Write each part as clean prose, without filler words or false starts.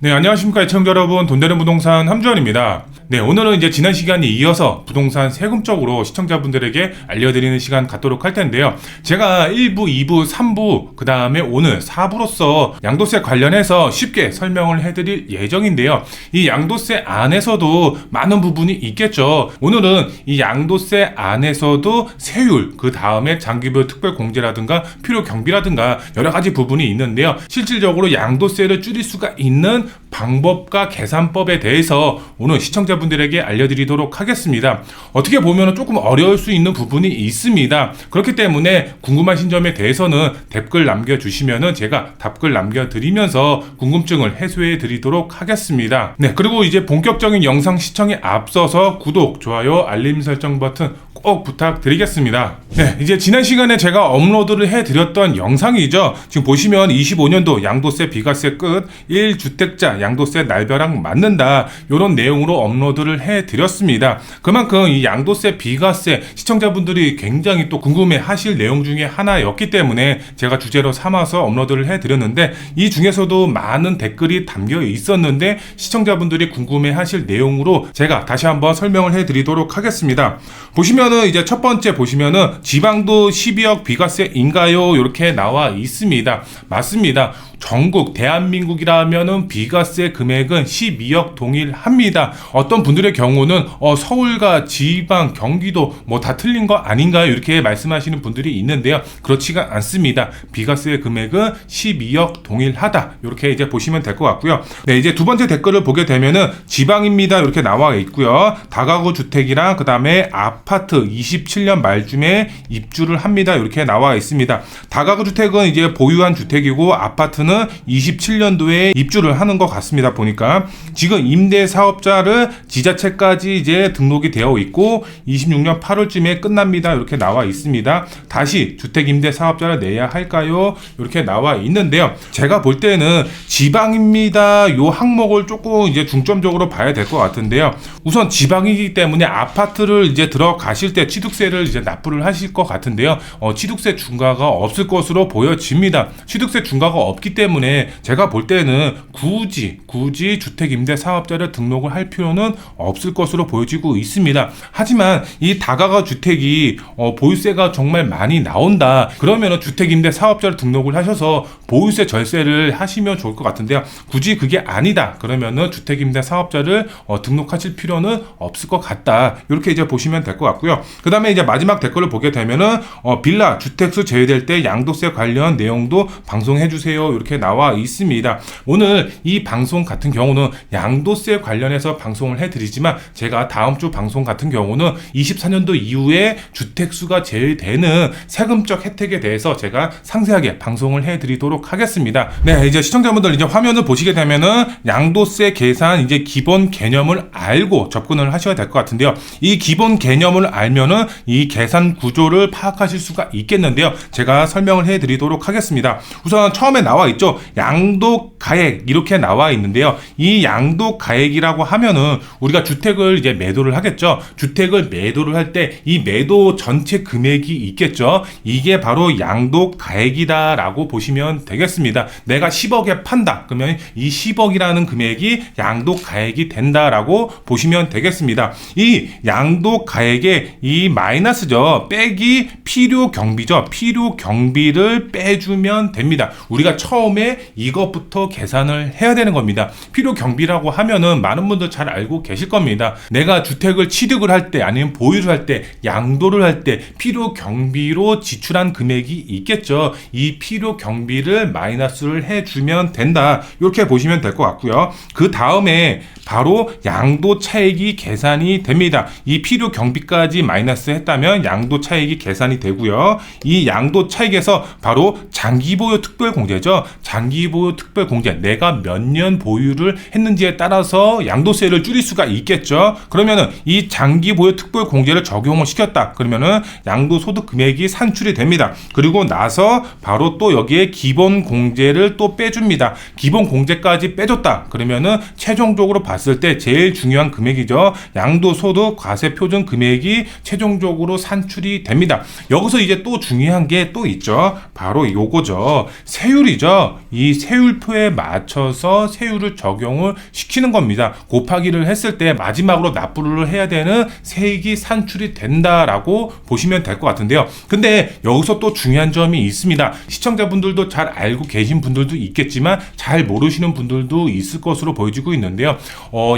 네, 안녕하십니까 시청자 여러분, 돈되는 부동산 함주원입니다. 네, 오늘은 이제 지난 시간에 이어서 부동산 세금 쪽으로 시청자분들에게 알려드리는 시간 갖도록 할 텐데요. 제가 1부, 2부, 3부, 그 다음에 오늘 4부로서 양도세 관련해서 쉽게 설명을 해드릴 예정인데요. 이 양도세 안에서도 많은 부분이 있겠죠. 오늘은 이 양도세 안에서도 세율, 그 다음에 장기보유 특별공제라든가 필요경비라든가 여러 가지 부분이 있는데요. 실질적으로 양도세를 줄일 수가 있는 방법과 계산법에 대해서 오늘 시청자분들에게 알려드리도록 하겠습니다. 어떻게 보면 조금 어려울 수 있는 부분이 있습니다. 그렇기 때문에 궁금하신 점에 대해서는 댓글 남겨주시면 제가 답글 남겨드리면서 궁금증을 해소해 드리도록 하겠습니다. 네, 그리고 이제 본격적인 영상 시청에 앞서서 구독, 좋아요, 알림 설정 버튼 꼭 부탁드리겠습니다. 네, 이제 지난 시간에 제가 업로드를 해드렸던 영상이죠. 지금 보시면 25년도 양도세 비과세 끝 1주택자 양도세 날벼락 맞는다, 이런 내용으로 업로드를 해드렸습니다. 그만큼 이 양도세 비과세 시청자분들이 굉장히 또 궁금해 하실 내용 중에 하나였기 때문에 제가 주제로 삼아서 업로드를 해드렸는데, 이 중에서도 많은 댓글이 담겨 있었는데 시청자분들이 궁금해 하실 내용으로 제가 다시 한번 설명을 해드리도록 하겠습니다. 보시면은 이제 첫 번째 보시면은 지방도 12억 비과세인가요? 이렇게 나와 있습니다. 맞습니다. 전국 대한민국이라면은 비과세 금액은 12억 동일합니다. 어떤 분들의 경우는 서울과 지방, 경기도 뭐 다 틀린 거 아닌가요? 이렇게 말씀하시는 분들이 있는데요. 그렇지가 않습니다. 비과세 금액은 12억 동일하다, 이렇게 이제 보시면 될 것 같고요. 네, 이제 두 번째 댓글을 보게 되면은 지방입니다, 이렇게 나와 있고요. 다가구 주택이랑 그 다음에 아파트 27년 말쯤에 입주를 합니다, 이렇게 나와 있습니다. 다가구 주택은 이제 보유한 주택이고 아파트는 27년도에 입주를 하는 것 같습니다. 보니까 지금 임대 사업자를 지자체까지 이제 등록이 되어 있고 26년 8월쯤에 끝납니다, 이렇게 나와 있습니다. 다시 주택 임대 사업자를 내야 할까요? 이렇게 나와 있는데요. 제가 볼 때는 지방입니다, 요 항목을 조금 이제 중점적으로 봐야 될 것 같은데요. 우선 지방이기 때문에 아파트를 이제 들어가실 때 취득세를 이제 납부를 하실 것 같은데요. 취득세 중과가 없을 것으로 보여집니다. 취득세 중과가 없기 때문에 제가 볼 때는 굳이 주택임대사업자를 등록을 할 필요는 없을 것으로 보여지고 있습니다. 하지만 이 다가구 주택이 보유세가 정말 많이 나온다, 그러면 주택임대사업자를 등록을 하셔서 보유세 절세를 하시면 좋을 것 같은데요. 굳이 그게 아니다 그러면은 주택임대사업자를 등록하실 필요는 없을 것 같다, 이렇게 이제 보시면 될 것 같고요. 그 다음에 이제 마지막 댓글을 보게 되면은 빌라 주택수 제외될 때 양도세 관련 내용도 방송해 주세요, 이렇게 나와 있습니다. 오늘 이 방송 같은 경우는 양도세 관련해서 방송을 해드리지만 제가 다음 주 방송 같은 경우는 24년도 이후에 주택수가 제외되는 세금적 혜택에 대해서 제가 상세하게 방송을 해드리도록 하겠습니다. 네, 이제 시청자분들 이제 화면을 보시게 되면은 양도세 계산 이제 기본 개념을 알고 접근을 하셔야 될 것 같은데요. 이 기본 개념을 알면은 이 계산 구조를 파악하실 수가 있겠는데요. 제가 설명을 해드리도록 하겠습니다. 우선 처음에 나와 있죠. 양도가액 이렇게 나와 있는데요. 이 양도가액이라고 하면은 우리가 주택을 이제 매도를 하겠죠. 주택을 매도를 할 때 이 매도 전체 금액이 있겠죠. 이게 바로 양도가액이다 라고 보시면 되겠습니다. 내가 10억에 판다 그러면 이 10억이라는 금액이 양도가액이 된다라고 보시면 되겠습니다. 이 양도가액에 이 마이너스죠, 빼기 필요경비죠. 필요경비를 빼주면 됩니다. 우리가 처음에 이것부터 계산을 해야 되는 겁니다. 필요경비라고 하면은 많은 분들 잘 알고 계실 겁니다. 내가 주택을 취득을 할 때 아니면 보유를 할 때 양도를 할 때 필요경비로 지출한 금액이 있겠죠. 이 필요경비를 마이너스를 해주면 된다, 이렇게 보시면 될 것 같고요. 그 다음에 바로 양도차익이 계산이 됩니다. 이 필요경비까지 마이너스 했다면 양도차익이 계산이 되고요. 이 양도차익에서 바로 장기보유 특별공제죠. 장기보유 특별공제, 내가 몇 년 보유를 했는지에 따라서 양도세를 줄일 수가 있겠죠. 그러면은 이 장기보유 특별공제를 적용을 시켰다 그러면은 양도소득 금액이 산출이 됩니다. 그리고 나서 바로 또 여기에 기본공제를 또 빼줍니다. 기본공제까지 빼줬다 그러면은 최종적으로 봤을 때 제일 중요한 금액이죠. 양도소득 과세표준 금액이 최종적으로 산출이 됩니다. 여기서 이제 또 중요한 게 또 있죠. 바로 요거죠. 세율이죠. 이 세율표에 맞춰서 세율을 적용을 시키는 겁니다. 곱하기를 했을 때 마지막으로 납부를 해야 되는 세액이 산출이 된다라고 보시면 될 것 같은데요. 근데 여기서 또 중요한 점이 있습니다. 시청자분들도 잘 알고 계신 분들도 있겠지만 잘 모르시는 분들도 있을 것으로 보여지고 있는데요.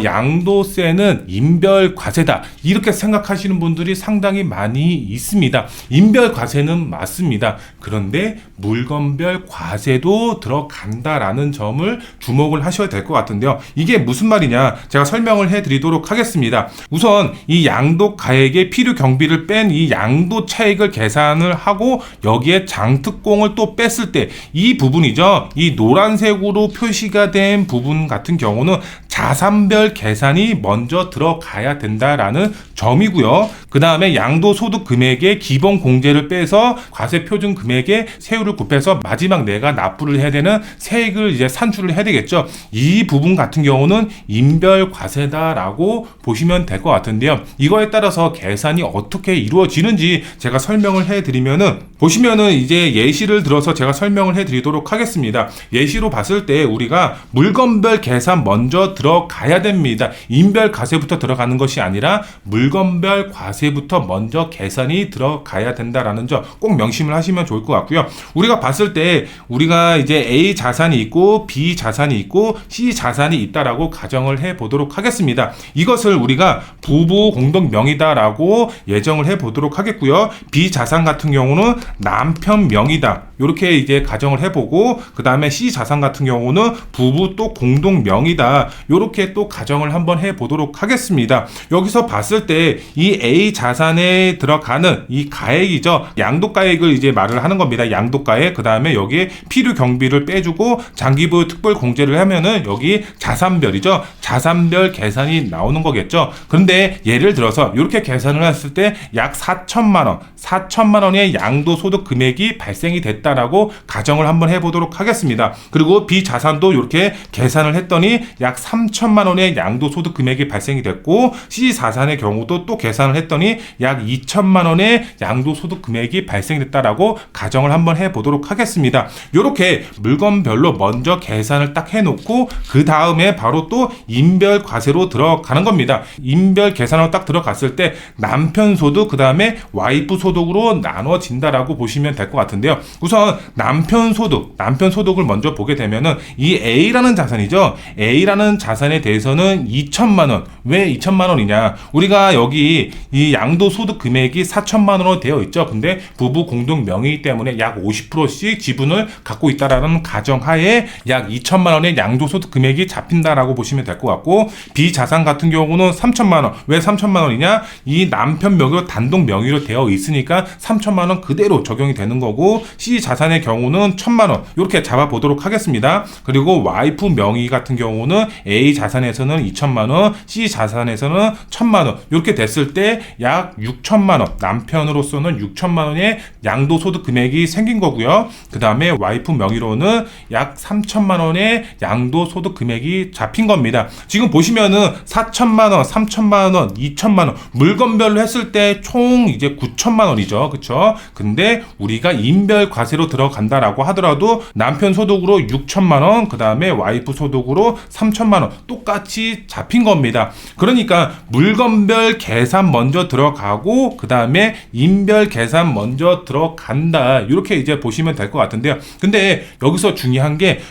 양도세는 인별과세다 이렇게 생각하시는 분들이 상당히 많이 있습니다. 인별과세는 맞습니다. 그런데 물건별 과세도 들어간다라는 점을 주목을 하셔야 될 것 같은데요. 이게 무슨 말이냐 제가 설명을 해드리도록 하겠습니다. 우선 이 양도가액의 필요 경비를 뺀 이 양도 차익을 계산을 하고 여기에 장특공을 또 뺐을 때 이 부분이죠. 이 노란색으로 표시가 된 부분 같은 경우는 자산별 계산이 먼저 들어가야 된다라는 점이고요. 그 다음에 양도소득 금액의 기본 공제를 빼서 과세 표준 금액의 세율을 곱해서 마지막 내가 납부를 해야 되는 세액을 이제 산출을 해야 되겠죠. 이 부분 같은 경우는 인별과세다라고 보시면 될 것 같은데요. 이거에 따라서 계산이 어떻게 이루어지는지 제가 설명을 해드리면은 보시면은 이제 예시를 들어서 제가 설명을 해드리도록 하겠습니다. 예시로 봤을 때 우리가 물건별 계산 먼저 들어가야 됩니다. 인별과세부터 들어가는 것이 아니라 물건별 과세부터 먼저 계산이 들어가야 된다라는 점 꼭 명심을 하시면 좋을 것 같고요. 우리가 봤을 때 우리가 이제 A 자산이 있고 B 자산이 있고 C 자산이 있다라고 가정을 해 보도록 하겠습니다. 이것을 우리가 부부 공동 명의다라고 예정을 해 보도록 하겠고요. B 자산 같은 경우는 남편 명의다. 이렇게 이제 가정을 해보고 그 다음에 C 자산 같은 경우는 부부 또 공동 명의다. 이렇게 또 가정을 한번 해보도록 하겠습니다. 여기서 봤을 때 이 A 자산에 들어가는 이 가액이죠. 양도가액을 이제 말을 하는 겁니다. 양도가액 그 다음에 여기에 필요 경비를 빼주고 장기부 특별 공제를 하면은 여기 자산별이죠. 자산별 계산이 나오는 거겠죠. 그런데 예를 들어서 이렇게 계산을 했을 때 약 4천만 원의 양도소득 금액이 발생이 됐다라고 가정을 한번 해보도록 하겠습니다. 그리고 B 자산도 이렇게 계산을 했더니 약 3천만 원의 양도소득 금액이 발생이 됐고 C 자산의 경우도 또 계산을 했더니 약 2천만 원의 양도소득 금액이 발생됐다라고 가정을 한번 해보도록 하겠습니다. 이렇게 물건별로 먼저 계산을 딱 해놓고 그 다음에 바로 또 인별과세로 들어가는 겁니다. 인별 계산으로 딱 들어갔을 때 남편 소득 그 다음에 와이프 소득으로 나눠진다라고 보시면 될 것 같은데요. 우선 남편 소득을 먼저 보게 되면은 이 A라는 자산이죠. A라는 자산에 대해서는 2천만 원. 왜 2천만 원이냐? 우리가 여기 이 양도소득 금액이 4천만 원으로 되어 있죠. 근데 부부 공동 명의이기 때문에 약 50%씩 지분을 갖고 있다라는 가정하에 약 2천만 원의 양도소득 금액이 잡힌다라고 보시면 될 것 같고 B 자산 같은 경우는 3천만 원. 왜 3천만 원이냐? 이 남편 명의로 단독 명의로 되어 있으니까 3천만 원 그대로 적용이 되는 거고 C 자산의 경우는 1천만 원 이렇게 잡아보도록 하겠습니다. 그리고 와이프 명의 같은 경우는 A 자산에서는 2천만 원, C 자산에서는 1천만 원 이렇게 됐을 때 약 6천만 원 남편으로서는 6천만 원의 양도소득 금액이 생긴 거고요. 그 다음에 와이프 명의로는 약 3천만 원의 양도소득 금액이 잡힌 겁니다. 지금 보시면은 4천만 원, 3천만 원, 2천만 원 물건별로 했을 때 총 이제 9천만 원이죠. 그쵸? 근데 우리가 인별과세로 들어간다라고 하더라도 남편 소득으로 6천만 원, 그 다음에 와이프 소득으로 3천만 원 똑같이 잡힌 겁니다. 그러니까 물건별 계산 먼저 들어가고 그 다음에 인별 계산 먼저 들어간다. 이렇게 이제 보시면 될 것 같은데요. 근데 여기서 중요한 게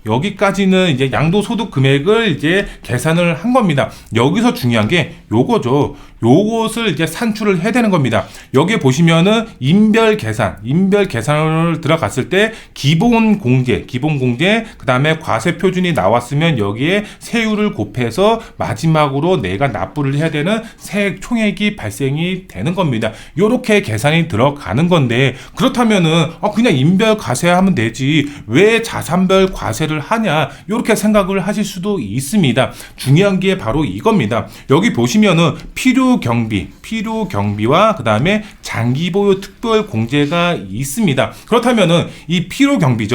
여기까지는 이제 양도소득 금액을 이제 계산을 한 겁니다. 여기서 중요한 게 요거죠. 요것을 이제 산출을 해야 되는 겁니다. 여기에 보시면은 인별 계산을 들어갔을 때 기본 공제, 그 다음에 과세 표준이 나왔으면 여기에 세율을 곱해서 마지막으로 내가 납부를 해야 되는 세액 총액이 발생이 되는 겁니다. 요렇게 계산이 들어가는 건데 그렇다면은 그냥 인별 과세하면 되지 왜 자산별 과세를 하냐 요렇게 생각을 하실 수도 있습니다. 중요한 게 바로 이겁니다. 여기 보시면은 필요 경비와 그 다음에 장기보유 특별 공제가 있습니다. 그렇다면은 이 필요 경비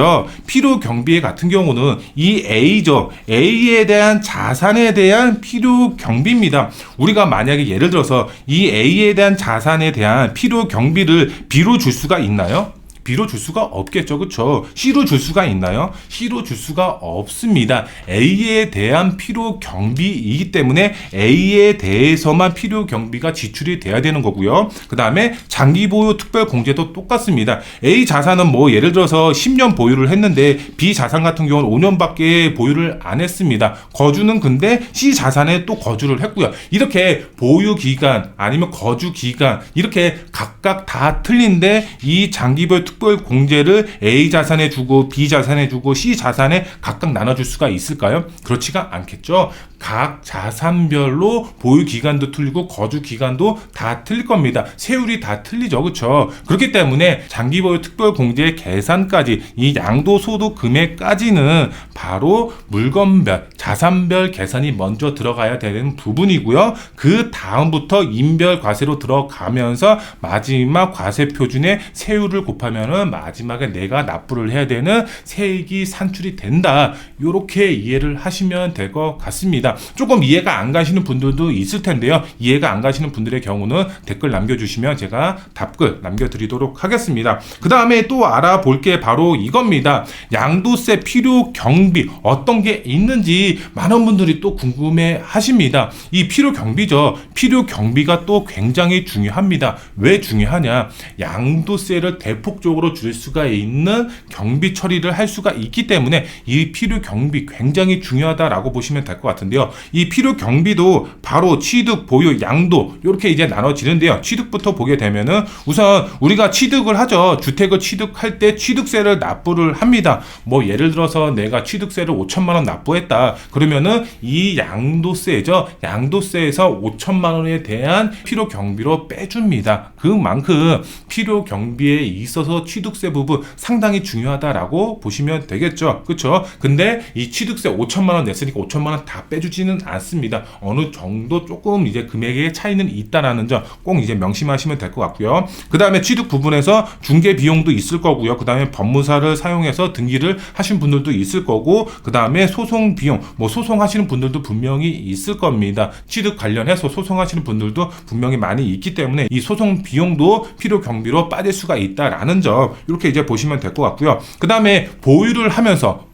같은 경우는 이 A에 대한 자산에 대한 필요 경비입니다. 우리가 만약에 예를 들어서 이 A에 대한 자산에 대한 필요 경비를 B로 줄 수가 있나요? B로 줄 수가 없겠죠. 그쵸? C로 줄 수가 있나요? C로 줄 수가 없습니다. A에 대한 필요 경비이기 때문에 A에 대해서만 필요 경비가 지출이 돼야 되는 거고요. 그 다음에 장기 보유 특별 공제도 똑같습니다. A 자산은 뭐 예를 들어서 10년 보유를 했는데 B 자산 같은 경우는 5년밖에 보유를 안 했습니다. 거주는 근데 C 자산에 또 거주를 했고요. 이렇게 보유 기간 아니면 거주 기간 이렇게 각각 다 틀린데 이 장기 보유 특별 공제를 A 자산에 주고 B 자산에 주고 C 자산에 각각 나눠줄 수가 있을까요? 그렇지가 않겠죠. 각 자산별로 보유 기간도 틀리고 거주 기간도 다 틀릴 겁니다. 세율이 다 틀리죠. 그렇죠? 그렇기 때문에 장기 보유 특별 공제 계산까지 이 양도소득 금액까지는 바로 물건별, 자산별 계산이 먼저 들어가야 되는 부분이고요. 그 다음부터 인별 과세로 들어가면서 마지막 과세 표준의 세율을 곱하면은 마지막에 내가 납부를 해야 되는 세액이 산출이 된다. 이렇게 이해를 하시면 될 것 같습니다. 조금 이해가 안 가시는 분들도 있을 텐데요. 이해가 안 가시는 분들의 경우는 댓글 남겨주시면 제가 답글 남겨드리도록 하겠습니다. 그 다음에 또 알아볼 게 바로 이겁니다. 양도세 필요 경비 어떤 게 있는지 많은 분들이 또 궁금해 하십니다. 이 필요 경비죠. 필요 경비가 또 굉장히 중요합니다. 왜 중요하냐? 양도세를 대폭적으로 줄 수가 있는 경비 처리를 할 수가 있기 때문에 이 필요 경비 굉장히 중요하다라고 보시면 될 것 같은데요. 이 필요 경비도 바로 취득, 보유, 양도 이렇게 이제 나눠지는데요. 취득부터 보게 되면은 우선 우리가 취득을 하죠. 주택을 취득할 때 취득세를 납부를 합니다. 뭐 예를 들어서 내가 취득세를 5천만 원 납부했다. 그러면은 이 양도세죠. 양도세에서 5천만 원에 대한 필요 경비로 빼줍니다. 그만큼 필요 경비에 있어서 취득세 부분 상당히 중요하다라고 보시면 되겠죠. 그렇죠? 근데 이 취득세 5천만 원 냈으니까 5천만 원 다 빼주지는 않습니다. 어느 정도 조금 이제 금액의 차이는 있다라는 점 꼭 이제 명심하시면 될 것 같고요. 그 다음에 취득 부분에서 중개 비용도 있을 거고요. 그 다음에 법무사를 사용해서 등기를 하신 분들도 있을 거고, 그 다음에 소송 비용, 뭐 소송하시는 분들도 분명히 있을 겁니다. 취득 관련해서 소송하시는 분들도 분명히 많이 있기 때문에 이 소송 비용도 필요 경비로 빠질 수가 있다라는 점 이렇게 이제 보시면 될 것 같고요. 그 다음에 보유를 하면서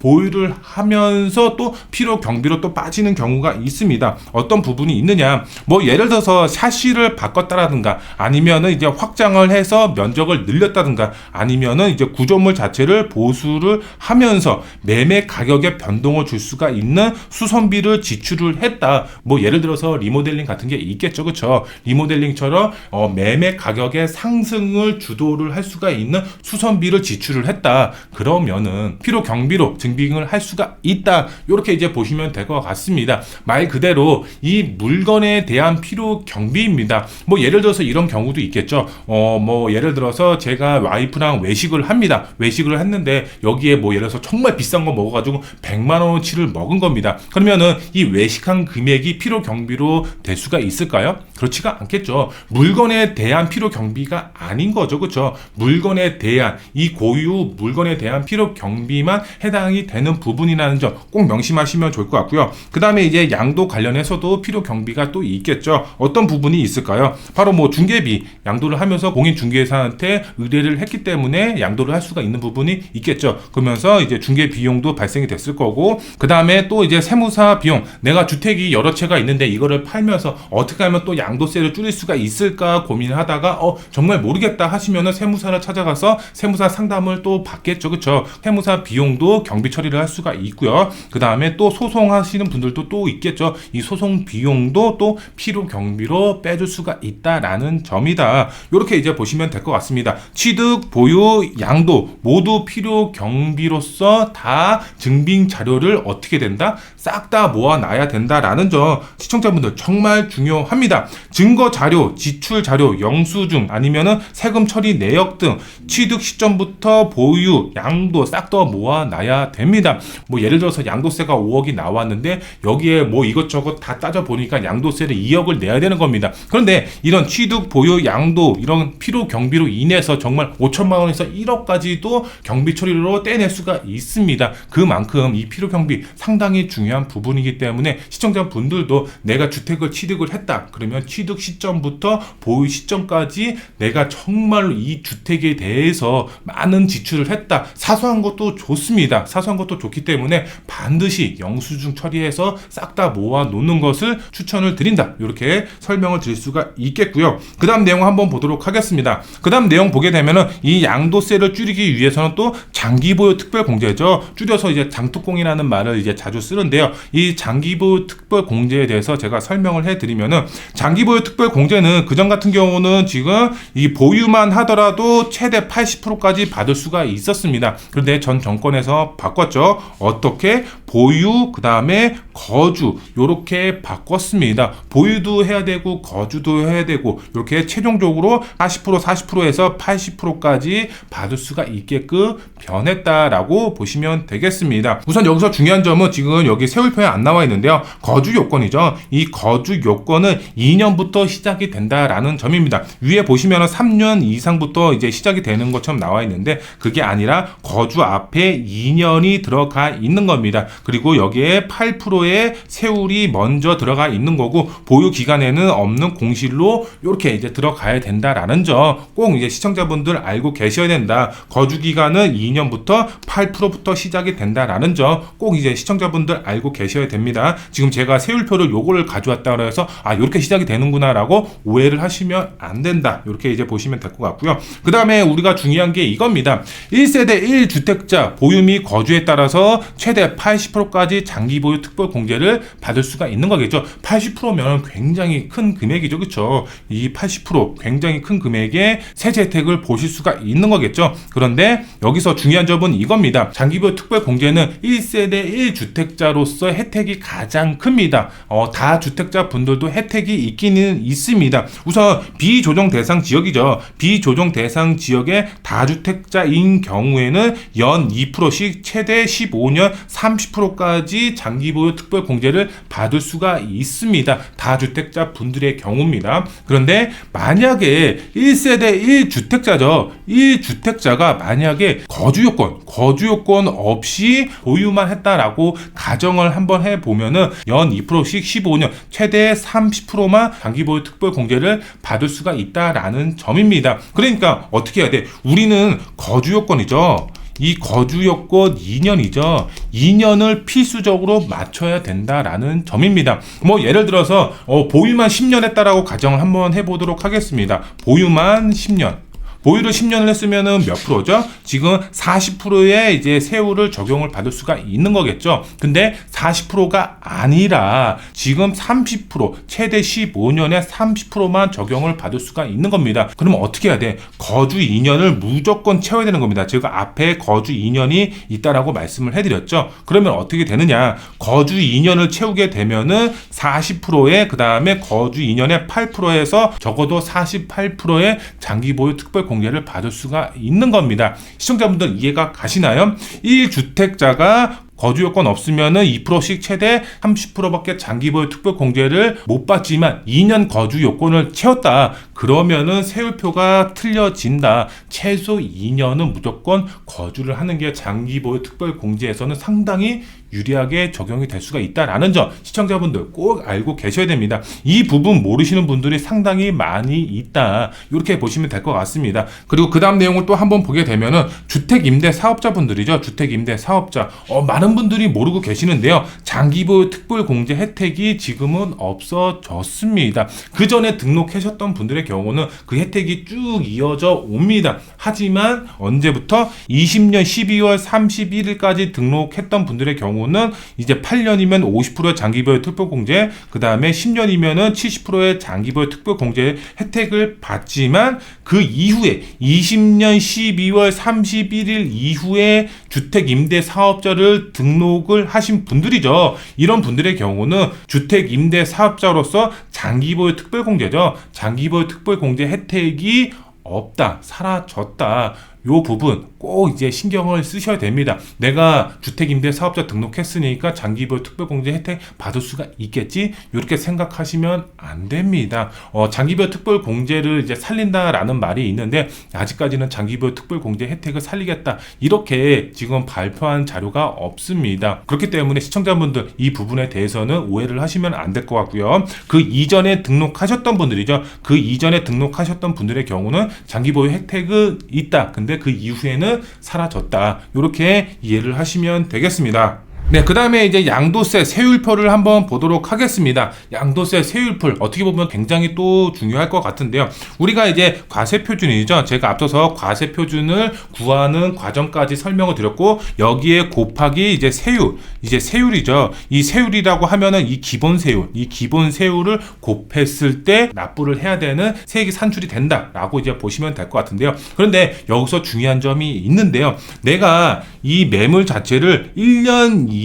또 필요 경비로 또 빠지는 경우가 있습니다. 어떤 부분이 있느냐? 뭐 예를 들어서 샤시를 바꿨다라든가 아니면은 이제 확장을 해서 면적을 늘렸다든가 아니면은 이제 구조물 자체를 보수를 하면서 매매 가격에 변동을 줄 수가 있는 수선비를 지출을 했다. 뭐 예를 들어서 리모델링 같은 게 있겠죠. 그렇죠? 리모델링처럼 매매 가격의 상승을 주도를 할 수가 있는 수선비를 지출을 했다. 그러면은 필요 경비로 증빙을 할 수가 있다. 이렇게 이제 보시면 될 것 같습니다. 말 그대로 이 물건에 대한 필요 경비입니다. 뭐 예를 들어서 이런 경우도 있겠죠. 뭐 예를 들어서 제가 와이프랑 외식을 합니다. 외식을 했는데 여기에 뭐 예를 들어서 정말 비싼 거 먹어가지고 100만 원어치를 먹은 겁니다. 그러면은 이 외식한 금액이 필요 경비로 될 수가 있을까요? 그렇지가 않겠죠. 물건에 대한 필요 경비가 아닌 거죠. 그렇죠? 물건에 대한 이 고유 물건에 대한 필요 경비만 해당이 되는 부분이라는 점 꼭 명심하시면 좋을 것 같고요. 그 다음에 이제 양도 관련해서도 필요 경비가 또 있겠죠. 어떤 부분이 있을까요? 바로 뭐 중개비, 양도를 하면서 공인중개사한테 의뢰를 했기 때문에 양도를 할 수가 있는 부분이 있겠죠. 그러면서 이제 중개 비용도 발생이 됐을 거고, 그 다음에 또 이제 세무사 비용, 내가 주택이 여러 채가 있는데 이거를 팔면서 어떻게 하면 또 양도세를 줄일 수가 있을까 고민을 하다가 정말 모르겠다 하시면은 세무사를 찾아가서 세무사 상담을 또 받겠죠. 그렇죠? 세무사 비용도 경비 처리를 할 수가 있고요. 그 다음에 또 소송하시는 분들도 또 있겠죠. 이 소송 비용도 또 필요 경비로 빼줄 수가 있다라는 점이다. 이렇게 이제 보시면 될 것 같습니다. 취득, 보유, 양도 모두 필요 경비로서 다 증빙 자료를 어떻게 된다? 싹 다 모아놔야 된다라는 점 시청자분들 정말 중요합니다. 증거 자료, 지출 자료, 영수증 아니면은 세금 처리 내역 등 취득 시점부터 보유, 양도 싹 다 모아놔야 됩니다. 뭐 예를 들어서 양도세가 5억이 나왔는데 여기에 뭐 이것저것 다 따져보니까 양도세를 2억을 내야 되는 겁니다. 그런데 이런 취득, 보유, 양도 이런 필요 경비로 인해서 정말 5천만 원에서 1억까지도 경비 처리로 떼낼 수가 있습니다. 그만큼 이 필요 경비 상당히 중요한 부분이기 때문에 시청자분들도 내가 주택을 취득을 했다 그러면 취득 시점부터 보유 시점까지 내가 정말로 이 주택에 대해서 많은 지출을 했다, 사소한 것도 좋습니다. 사소한 것도 좋기 때문에 반드시 영수증 처리해서 싹 다 모아 놓는 것을 추천을 드린다, 이렇게 설명을 드릴 수가 있겠고요. 그 다음 내용 한번 보도록 하겠습니다. 그 다음 내용 보게 되면은 이 양도세를 줄이기 위해서는 또 장기보유 특별공제죠. 줄여서 이제 장특공이라는 말을 이제 자주 쓰는데요. 이 장기보유 특별공제에 대해서 제가 설명을 해드리면은, 장기보유 특별공제는 그전 같은 경우는 지금 이 보유만 하더라도 최대 80%까지 받을 수가 있었습니다. 그런데 전 정권에서 바꿨죠. 어떻게? 보유, 그 다음에 거주, 요렇게 바꿨습니다. 보유도 해야 되고 거주도 해야 되고 이렇게 최종적으로 40%에서 80%까지 받을 수가 있게끔 변했다라고 보시면 되겠습니다. 우선 여기서 중요한 점은 지금 여기 세율표에 안 나와 있는데요. 거주 요건이죠. 이 거주 요건은 2년부터 시작이 된다라는 점입니다. 위에 보시면 3년 이상부터 이제 시작이 되는 것처럼 나와 있는데 그게 아니라 거주 앞에 2년이 들어가 있는 겁니다. 그리고 여기에 8%의 세율이 먼저 들어가 있는 거고, 보유 기간에는 없는 공실로 이렇게 이제 들어가야 된다라는 점 꼭 이제 시청자분들 알고 계셔야 된다. 거주 기간은 2년부터 8%부터 시작이 된다라는 점 꼭 이제 시청자분들 알고 계셔야 됩니다. 지금 제가 세율표를 요거를 가져왔다 그래서 이렇게 시작이 되는구나라고 오해를 하시면 안 된다. 이렇게 이제 보시면 될 것 같고요. 그 다음에 우리가 중요한 게 이겁니다. 1세대 1주택자 보유 및 거주에 따라서 최대 80%까지 장기보유 특별공제를 받을 수가 있는 거겠죠. 80%면 굉장히 큰 금액이죠. 그렇죠? 이 80% 굉장히 큰 금액의 세제 혜택을 보실 수가 있는 거겠죠. 그런데 여기서 중요한 점은 이겁니다. 장기보유 특별공제는 1세대 1주택자로서 혜택이 가장 큽니다. 다주택자 분들도 혜택이 있기는 있습니다. 우선 비조정 대상 지역이죠. 비조정 대상 지역의 다주택자인 경우에는 연 2%씩 최대 15년 30%까지 장기보유 특별공제를 받을 수가 있습니다. 다주택자 분들의 경우입니다. 그런데 만약에 1세대 1주택자죠. 1주택자가 만약에 거주요건 없이 보유만 했다라고 가정을 한번 해보면은 연 2%씩 15년 최대 30%만 장기보유 특별공제를 받을 수가 있다라는 점입니다. 그러니까 어떻게 해야 돼? 우리는 거주요건이죠. 이 거주요건 2년이죠. 2년을 필수적으로 맞춰야 된다라는 점입니다. 뭐 예를 들어서 보유만 10년 했다라고 가정을 한번 해보도록 하겠습니다. 보유만 10년. 보유를 10년을 했으면은 몇 프로죠? 지금 40%의 이제 세율을 적용을 받을 수가 있는 거겠죠. 근데 40%가 아니라 지금 30%, 최대 15년에 30%만 적용을 받을 수가 있는 겁니다. 그러면 어떻게 해야 돼? 거주 2년을 무조건 채워야 되는 겁니다. 제가 앞에 거주 2년이 있다라고 말씀을 해드렸죠. 그러면 어떻게 되느냐? 거주 2년을 채우게 되면은 40%에 그 다음에 거주 2년에 8%에서 적어도 48%의 장기보유 특별 공제를 받을 수가 있는 겁니다. 시청자분들 이해가 가시나요? 1주택자가 거주요건 없으면은 2%씩 최대 30%밖에 장기보유 특별공제를 못 받지만 2년 거주요건을 채웠다. 그러면은 세율표가 틀려진다. 최소 2년은 무조건 거주를 하는 게 장기보유 특별공제에서는 상당히 유리하게 적용이 될 수가 있다라는 점 시청자분들 꼭 알고 계셔야 됩니다. 이 부분 모르시는 분들이 상당히 많이 있다. 이렇게 보시면 될 것 같습니다. 그리고 그 다음 내용을 또 한번 보게 되면은 주택임대 사업자분들이죠. 주택임대 사업자. 많은 분들이 모르고 계시는데요. 장기보유 특별공제 혜택이 지금은 없어졌습니다. 그 전에 등록하셨던 분들의 경우는 그 혜택이 쭉 이어져 옵니다. 하지만 언제부터 20년 12월 31일까지 등록했던 분들의 경우는 이제 8년이면 50%의 장기보유 특별공제, 그 다음에 10년이면은 70%의 장기보유 특별공제 혜택을 받지만 그 이후에 20년 12월 31일 이후에 주택임대 사업자를 등록을 하신 분들이죠. 이런 분들의 경우는 주택임대 사업자로서 장기보유 특별공제죠. 장기보유 특별공제 혜택이 없다, 사라졌다. 요 부분 꼭 이제 신경을 쓰셔야 됩니다. 내가 주택임대사업자 등록했으니까 장기보유 특별공제 혜택 받을 수가 있겠지? 이렇게 생각하시면 안 됩니다. 장기보유 특별공제를 이제 살린다라는 말이 있는데 아직까지는 장기보유 특별공제 혜택을 살리겠다 이렇게 지금 발표한 자료가 없습니다. 그렇기 때문에 시청자분들 이 부분에 대해서는 오해를 하시면 안 될 것 같고요. 그 이전에 등록하셨던 분들이죠. 그 이전에 등록하셨던 분들의 경우는 장기보유 혜택은 있다. 근데 그 이후에는 사라졌다. 이렇게 이해를 하시면 되겠습니다. 네, 그 다음에 이제 양도세 세율표를 한번 보도록 하겠습니다. 양도세 세율표 어떻게 보면 굉장히 또 중요할 것 같은데요. 우리가 이제 과세표준이죠. 제가 앞서서 과세표준을 구하는 과정까지 설명을 드렸고 여기에 곱하기 이제 세율이죠. 이 세율이라고 하면은 이 기본 세율을 곱했을 때 납부를 해야 되는 세액이 산출이 된다라고 이제 보시면 될 것 같은데요. 그런데 여기서 중요한 점이 있는데요. 내가 이 매물 자체를 1년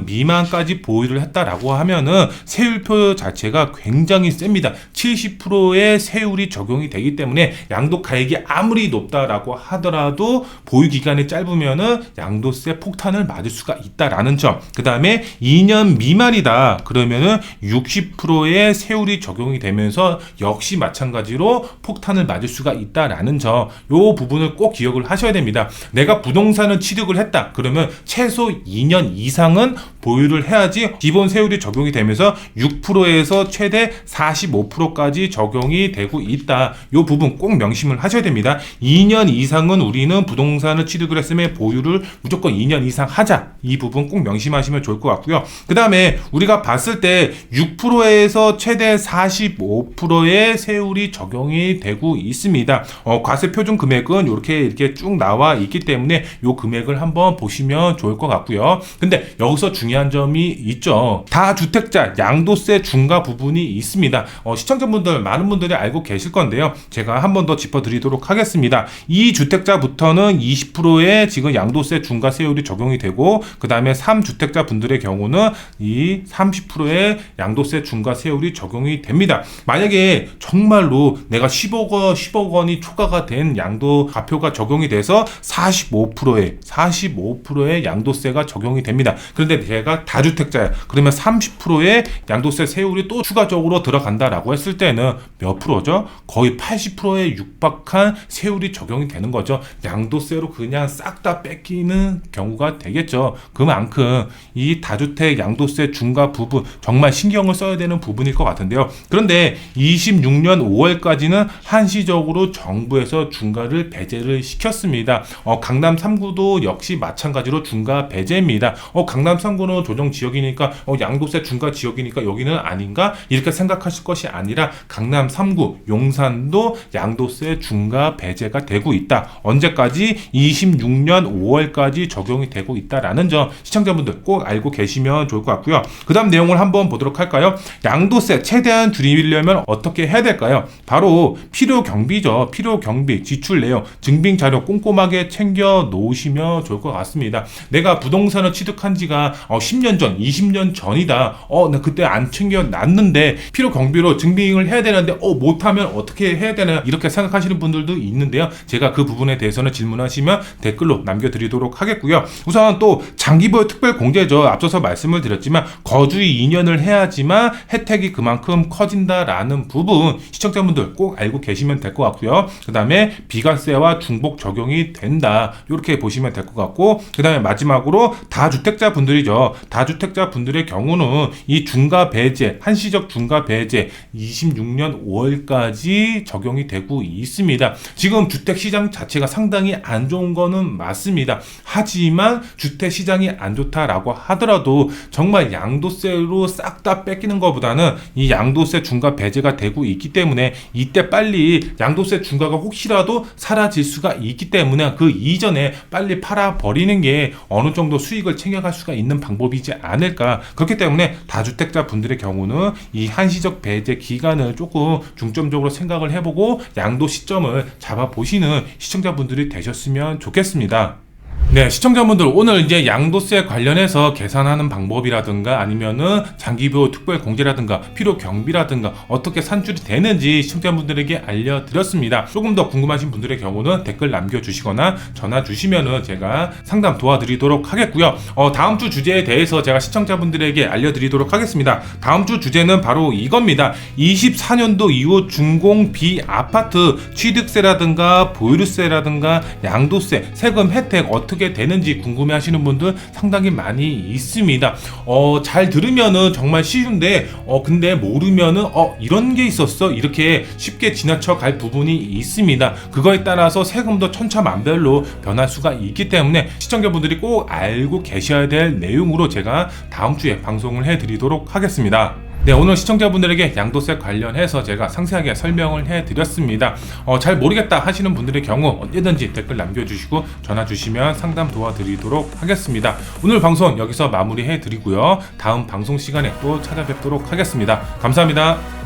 미만까지 보유를 했다라고 하면은 세율표 자체가 굉장히 셉니다. 70%의 세율이 적용이 되기 때문에 양도가액이 아무리 높다라고 하더라도 보유 기간이 짧으면은 양도세 폭탄을 맞을 수가 있다라는 점. 그 다음에 2년 미만이다 그러면은 60%의 세율이 적용이 되면서 역시 마찬가지로 폭탄을 맞을 수가 있다라는 점. 요 부분을 꼭 기억을 하셔야 됩니다. 내가 부동산을 취득을 했다 그러면 최소 2년 이상은 보유를 해야지 기본 세율이 적용이 되면서 6%에서 최대 45%까지 적용이 되고 있다. 이 부분 꼭 명심을 하셔야 됩니다. 2년 이상은 우리는 부동산을 취득을 했으면 보유를 무조건 2년 이상 하자. 이 부분 꼭 명심하시면 좋을 것 같고요. 그 다음에 우리가 봤을 때 6%에서 최대 45%의 세율이 적용이 되고 있습니다. 과세 표준 금액은 이렇게 쭉 나와 있기 때문에 이 금액을 한번 보시면 좋을 것 같고요. 근데 여기서 중요한 점이 있죠. 다주택자 양도세 중과 부분이 있습니다. 시청자분들 많은 분들이 알고 계실 건데요. 제가 한 번 더 짚어드리도록 하겠습니다. 이 주택자부터는 20%의 지금 양도세 중과세율이 적용이 되고 그 다음에 3주택자 분들의 경우는 이 30%의 양도세 중과세율이 적용이 됩니다. 만약에 정말로 내가 10억 원이 초과가 된 양도 과표가 적용이 돼서 45%의 양도세가 적용이 됩니다. 그런데 제가 다주택자야. 그러면 30%의 양도세 세율이 또 추가적으로 들어간다라고 했을 때는 몇 프로죠? 거의 80%에 육박한 세율이 적용이 되는 거죠. 양도세로 그냥 싹 다 뺏기는 경우가 되겠죠. 그만큼 이 다주택 양도세 중과 부분 정말 신경을 써야 되는 부분일 것 같은데요. 그런데 26년 5월까지는 한시적으로 정부에서 중과를 배제를 시켰습니다. 강남 3구도 역시 마찬가지로 중과 배제입니다. 강남 3구는 조정 지역이니까 양도세 중과 지역이니까 여기는 아닌가? 이렇게 생각하실 것이 아니라 강남 3구, 용산도 양도세 중과 배제가 되고 있다. 언제까지? 26년 5월까지 적용이 되고 있다라는 점 시청자분들 꼭 알고 계시면 좋을 것 같고요. 그 다음 내용을 한번 보도록 할까요? 양도세 최대한 줄이려면 어떻게 해야 될까요? 바로 필요경비죠. 필요경비, 지출 내용, 증빙자료 꼼꼼하게 챙겨 놓으시면 좋을 것 같습니다. 내가 부동산을 취득한 지가 10년 전, 20년 전이다. 나 그때 안 챙겨 놨는데 필요경비로 증빙을 해야 되는데 못하면 어떻게 해야 되나 이렇게 생각하시는 분들도 있는데요. 제가 그 부분에 대해서는 질문하시면 댓글로 남겨드리도록 하겠고요. 우선 또 장기보유 특별공제죠. 앞서서 말씀을 드렸지만 거주이 2년을 해야지만 혜택이 그만큼 커진다라는 부분 시청자분들 꼭 알고 계시면 될 것 같고요. 그 다음에 비과세와 중복 적용이 된다. 이렇게 보시면 될 것 같고 그 다음에 마지막으로 다주택자 분들이죠. 다주택자 분들의 경우는 이 중과 배제, 한시적 중과 배제 26년 5월까지 적용이 되고 있습니다. 지금 주택시장 자체가 상당히 안 좋은 거는 맞습니다. 하지만 주택시장이 안 좋다라고 하더라도 정말 양도세로 싹 다 뺏기는 것보다는 이 양도세 중과 배제가 되고 있기 때문에 이때 빨리 양도세 중과가 혹시라도 사라질 수가 있기 때문에 그 이전에 빨리 팔아버리는 게 어느 정도 수익을 챙겨갈 수가 있는 방법이지 않을까. 그렇기 때문에 다주택자 분들의 경우는 이 한시적 배제 기간을 조금 중점적으로 생각을 해보고 양도 시점을 잡아보시는 시청자분들이 되셨으면 좋겠습니다. 네, 시청자분들 오늘 이제 양도세 관련해서 계산하는 방법이라든가 아니면은 장기보호 특별공제라든가 필요 경비라든가 어떻게 산출이 되는지 시청자분들에게 알려드렸습니다. 조금 더 궁금하신 분들의 경우는 댓글 남겨주시거나 전화 주시면은 제가 상담 도와드리도록 하겠고요. 다음 주 주제에 대해서 제가 시청자분들에게 알려드리도록 하겠습니다. 다음 주 주제는 바로 이겁니다. 24년도 이후 준공 비아파트 취득세라든가 보유세라든가 양도세 세금 혜택 어떻게 되는지 궁금해하시는 분들 상당히 많이 있습니다. 잘 들으면은 정말 쉬운데 근데 모르면은 이런 게 있었어 이렇게 쉽게 지나쳐 갈 부분이 있습니다. 그거에 따라서 세금도 천차만별로 변할 수가 있기 때문에 시청자분들이 꼭 알고 계셔야 될 내용으로 제가 다음 주에 방송을 해드리도록 하겠습니다. 네, 오늘 시청자분들에게 양도세 관련해서 제가 상세하게 설명을 해드렸습니다. 잘 모르겠다 하시는 분들의 경우 언제든지 댓글 남겨주시고 전화 주시면 상담 도와드리도록 하겠습니다. 오늘 방송 여기서 마무리해드리고요. 다음 방송 시간에 또 찾아뵙도록 하겠습니다. 감사합니다.